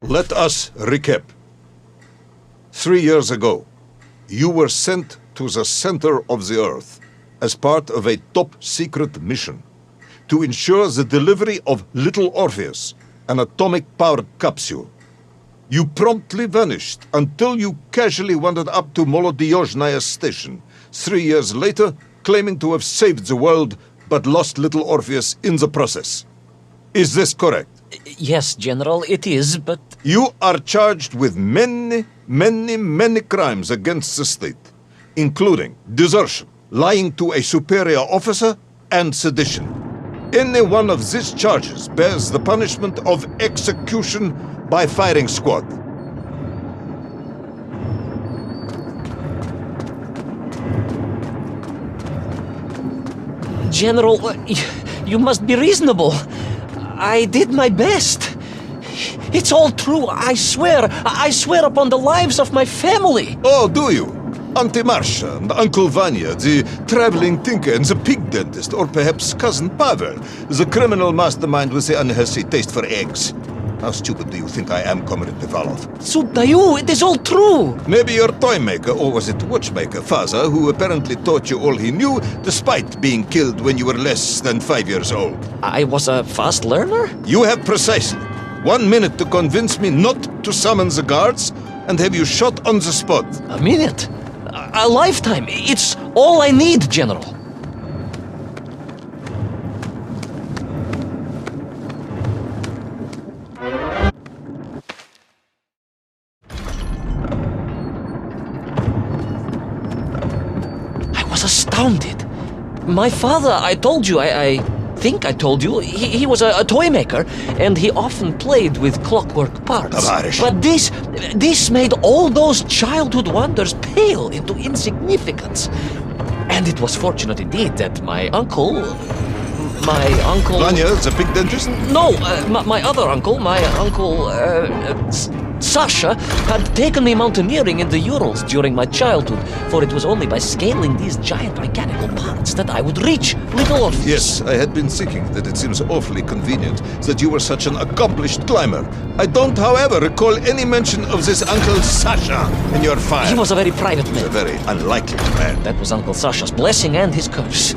Let us recap. 3 years ago, you were sent to the center of the Earth as part of a top-secret mission to ensure the delivery of little Orpheus, an atomic-powered capsule. You promptly vanished until you casually wandered up to Molodiyozhnaya station 3 years later, claiming to have saved the world but lost little Orpheus in the process. Is this correct? Yes, General, it is, but... You are charged with many crimes against the state, including desertion, lying to a superior officer, and sedition. Any one of these charges bears the punishment of execution by firing squad. General, you must be reasonable. I did my best. It's all true, I swear. I swear upon the lives of my family. Oh, do you? Auntie Marcia and Uncle Vanya, the traveling tinker and the pig dentist, or perhaps Cousin Pavel, the criminal mastermind with the unhealthy taste for eggs. How stupid do you think I am, Comrade Pivalov? Sudayu, it is all true. Maybe your toy maker, or was it watchmaker, father, who apparently taught you all he knew, despite being killed when you were less than 5 years old. I was a fast learner? You have precisely 1 minute to convince me not to summon the guards, and have you shot on the spot. A minute? A lifetime. It's all I need, General. I was astounded. My father, I told you, I think I told you, he was a toy maker, and he often played with clockwork parts. Tavarish. But this made all those childhood wonders pale into insignificance. And it was fortunate indeed that my uncle... Vanya, the pig dentist? No, my other uncle, Sasha, had taken me mountaineering in the Urals during my childhood, for it was only by scaling these giant mechanical parts that I would reach Little Orpheus. Yes, I had been thinking that it seems awfully convenient that you were such an accomplished climber. I don't, however, recall any mention of this Uncle Sasha in your file. He was a very private A man. very unlikely man. That was Uncle Sasha's blessing and his curse.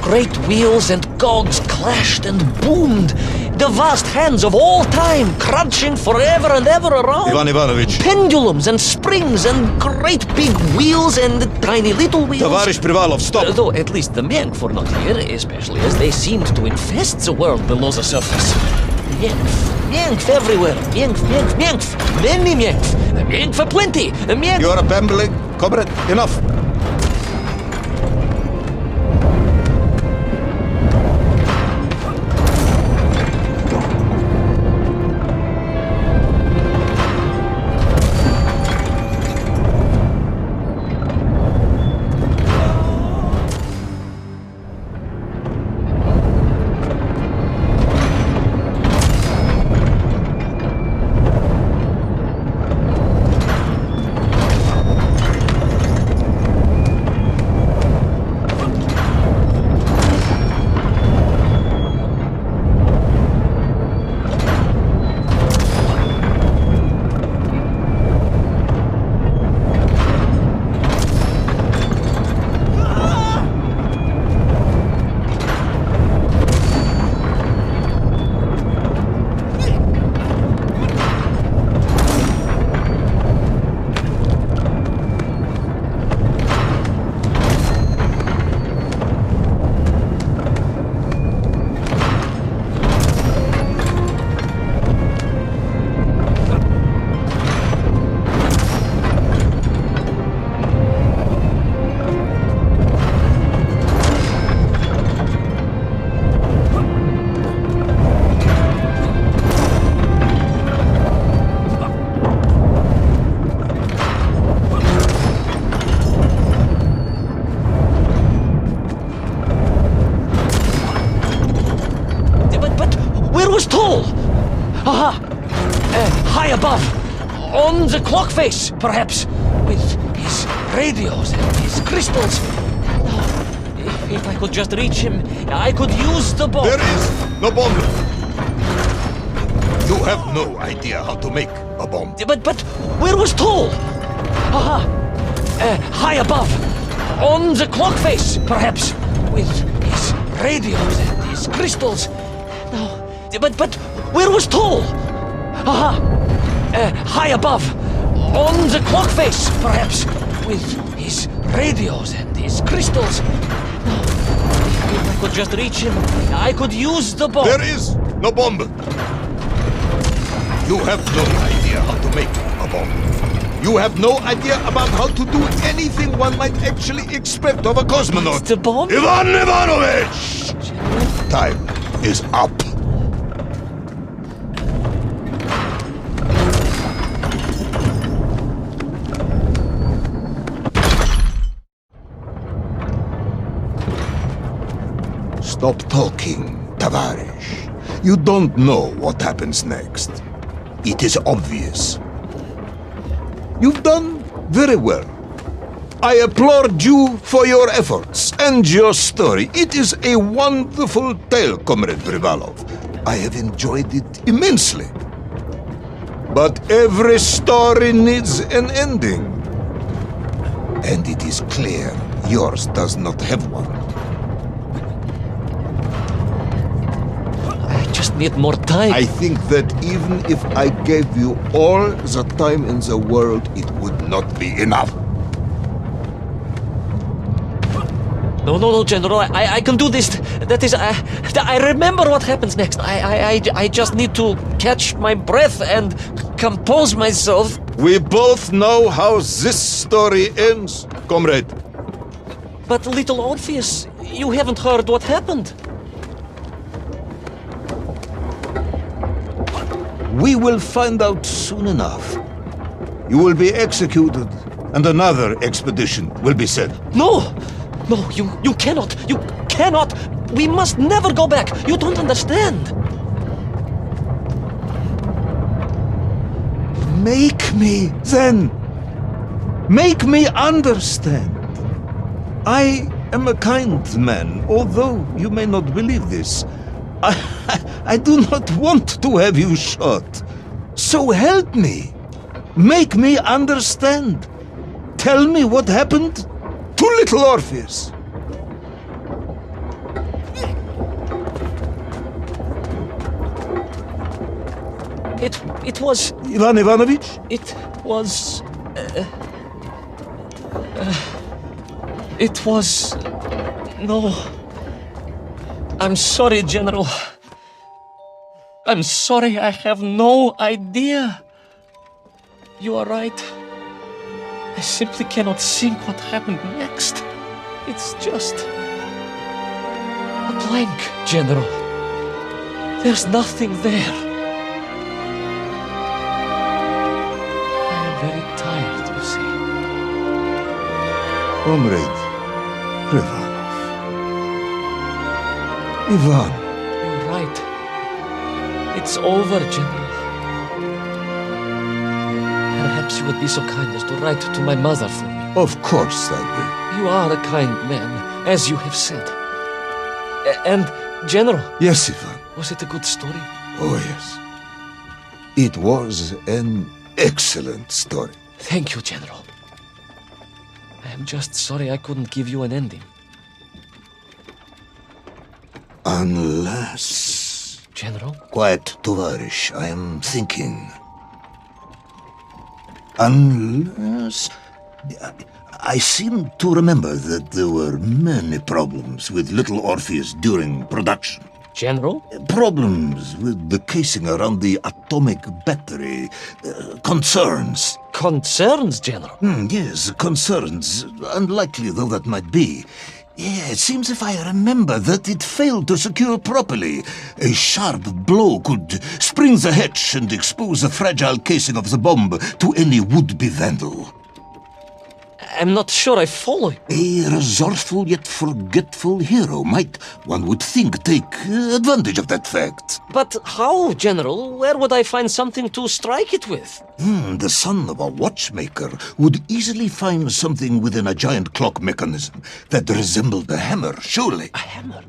great wheels and cogs clashed and boomed. The vast hands of all time crunching forever and ever around. Ivan Ivanovich. Pendulums and springs and great big wheels and tiny little wheels. Товарищ Privalov, stop! Though at least the Menk were not here, especially as they seemed to infest the world below the surface. Menk everywhere. Menk. Many Menk aplenty. Menk. You're a bambling. Comrade, enough. High above, on the clock face, perhaps, with his radios and his crystals. Oh, if I could just reach him, I could use the bomb. There is no bomb. You have no idea how to make a bomb. But where was Toll? High above, on the clock face, perhaps, with his radios and his crystals. No, but where was Toll? High above, on the clock face, perhaps, with his radios and his crystals. No, if I could just reach him, I could use the bomb. There is no bomb. You have no idea how to make a bomb. You have no idea about how to do anything one might actually expect of a cosmonaut. The bomb? Ivan Ivanovich! Time is up. Stop talking, Tavarish. You don't know what happens next. It is obvious. You've done very well. I applaud you for your efforts and your story. It is a wonderful tale, Comrade Privalov. I have enjoyed it immensely. But every story needs an ending. And it is clear yours does not have one. Need more time. I think that even if I gave you all the time in the world, it would not be enough. No, General. I can do this. That is, I remember what happens next. I just need to catch my breath and compose myself. We both know how this story ends, comrade. But little Orpheus, you haven't heard what happened. We will find out soon enough. You will be executed, and another expedition will be sent. No, you cannot. You cannot. We must never go back. You don't understand. Make me, then. Make me understand. I am a kind man, although you may not believe this. I do not want to have you shot. So help me. Make me understand. Tell me what happened to little Orpheus. It was... Ivan Ivanovich? It was... It was... No. I'm sorry, General. I'm sorry, I have no idea. You are right. I simply cannot think what happened next. It's just... a blank, General. There's nothing there. I am very tired, you see. Comrade Privanov. Ivan. You're right. It's over, General. Perhaps you would be so kind as to write to my mother for me. Of course I will. You are a kind man, as you have said. And, General... Yes, Ivan. Was it a good story? Oh, yes. It was an excellent story. Thank you, General. I am just sorry I couldn't give you an ending. Unless... General? Quiet, Tovarish. I am thinking. Unless... I seem to remember that there were many problems with little Orpheus during production. General? Problems with the casing around the atomic battery. Concerns. Concerns, General? Yes, concerns. Unlikely though that might be. Yeah, it seems if I remember that it failed to secure properly. A sharp blow could spring the hatch and expose the fragile casing of the bomb to any would-be vandal. I'm not sure I follow you. A resourceful yet forgetful hero might, one would think, take advantage of that fact. But how, General? Where would I find something to strike it with? The son of a watchmaker would easily find something within a giant clock mechanism that resembled a hammer, surely. A hammer?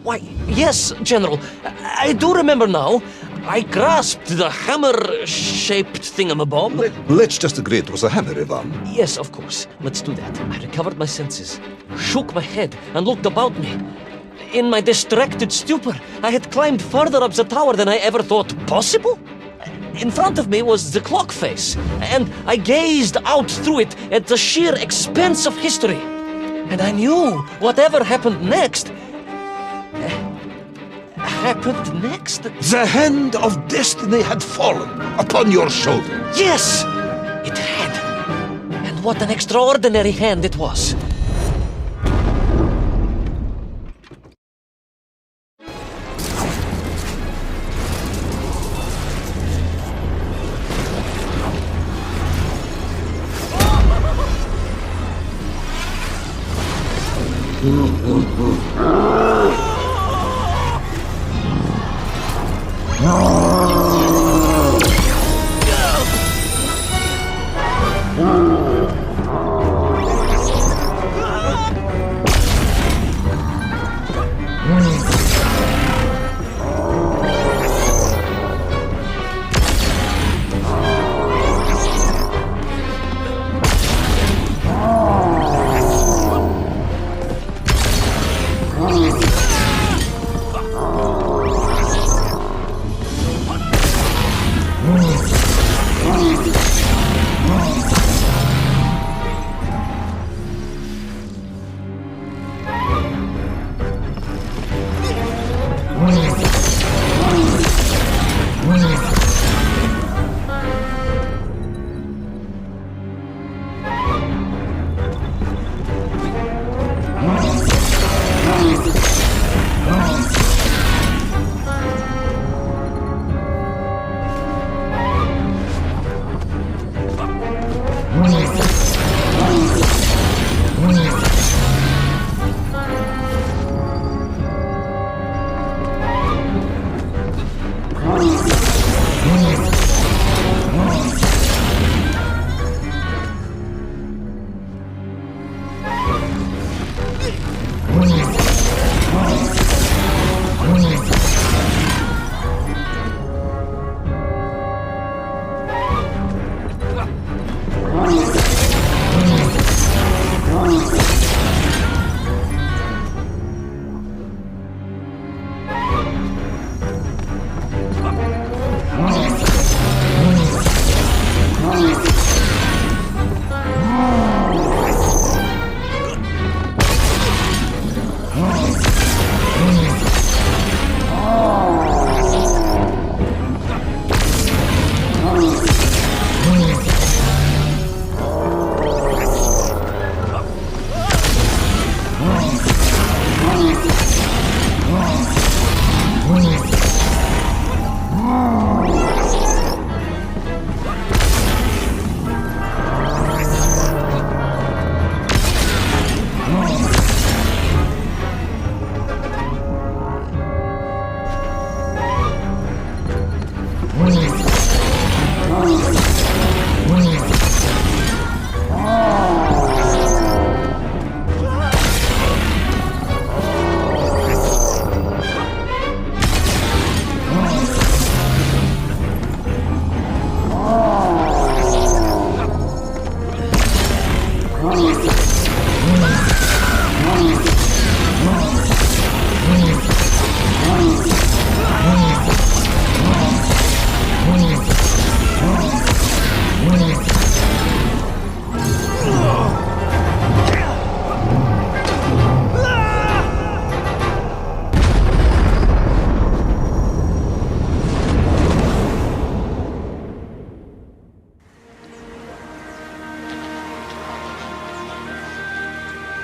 Why, yes, General. I do remember now. I grasped the hammer-shaped thingamabob. Let's just agree it was a hammer, Ivan. Yes, of course. Let's do that. I recovered my senses, shook my head, and looked about me. In my distracted stupor, I had climbed further up the tower than I ever thought possible. In front of me was the clock face, and I gazed out through it at the sheer expanse of history. And I knew whatever happened next... happened next? The hand of destiny had fallen upon your shoulder. Yes! It had. And what an extraordinary hand it was.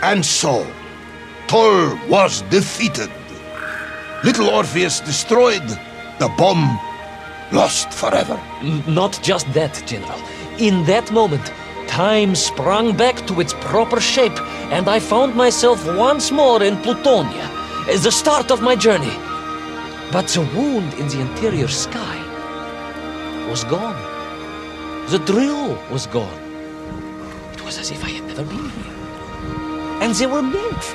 And so, Tol was defeated. Little Orpheus destroyed, the bomb lost forever. Not just that, General. In that moment, time sprung back to its proper shape, and I found myself once more in Plutonia, as the start of my journey. But the wound in the interior sky was gone. The drill was gone. It was as if I had never been here. And they were nymph,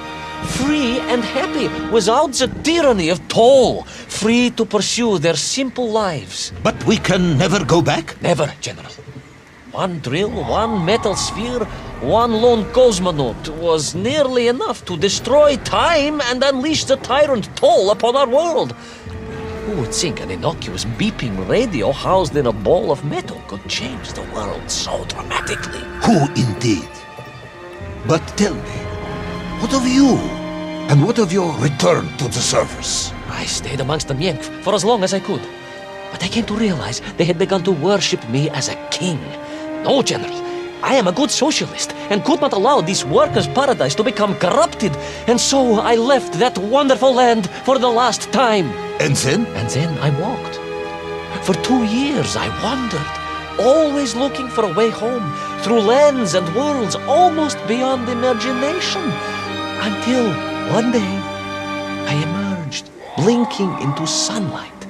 free and happy, without the tyranny of toll, free to pursue their simple lives. But we can never go back? Never, General. One drill, one metal sphere, one lone cosmonaut was nearly enough to destroy time and unleash the tyrant Toll upon our world. Who would think an innocuous beeping radio housed in a ball of metal could change the world so dramatically? Who indeed? But tell me, what of you? And what of your return to the surface? I stayed amongst the Myenk for as long as I could. But I came to realize they had begun to worship me as a king. No, General. I am a good socialist and could not allow this workers' paradise to become corrupted. And so I left that wonderful land for the last time. And then? And then I walked. For 2 years I wandered, always looking for a way home, through lands and worlds almost beyond imagination. Until one day I emerged, blinking into sunlight,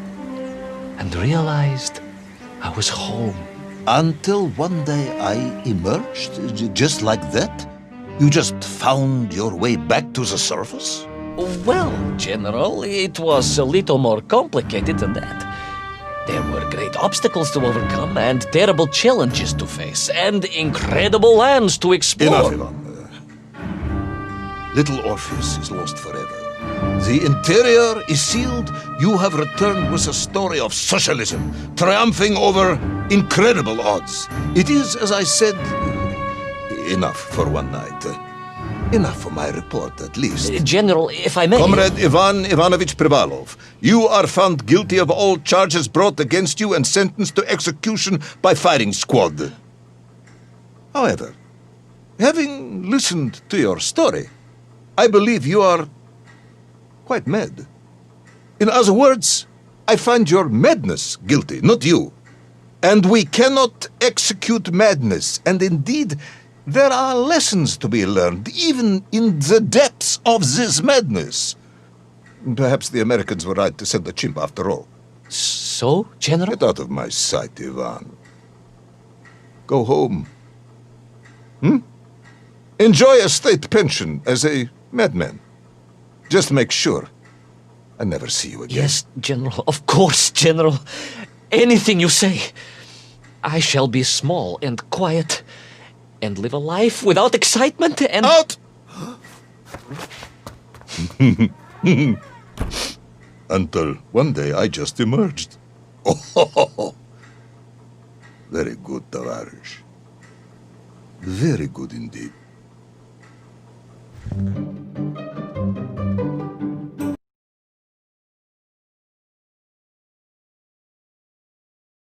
and realized I was home. Until one day I emerged, just like that? You just found your way back to the surface? Well, General, it was a little more complicated than that. There were great obstacles to overcome, and terrible challenges to face, and incredible lands to explore. Enough, Ivan. Little Orpheus is lost forever. The interior is sealed. You have returned with a story of socialism, triumphing over incredible odds. It is, as I said, enough for one night. Enough for my report, at least. General, if I may... Comrade Ivan Ivanovich Privalov, you are found guilty of all charges brought against you and sentenced to execution by firing squad. However, having listened to your story, I believe you are quite mad. In other words, I find your madness guilty, not you. And we cannot execute madness, and indeed, there are lessons to be learned, even in the depths of this madness. Perhaps the Americans were right to send the chimp after all. So, General? Get out of my sight, Ivan. Go home. Enjoy a state pension as a madman. Just make sure I never see you again. Yes, General. Of course, General. Anything you say. I shall be small and quiet and live a life without excitement and... Out! Until one day I just emerged. Oh, very good, Tavarish. Very good indeed.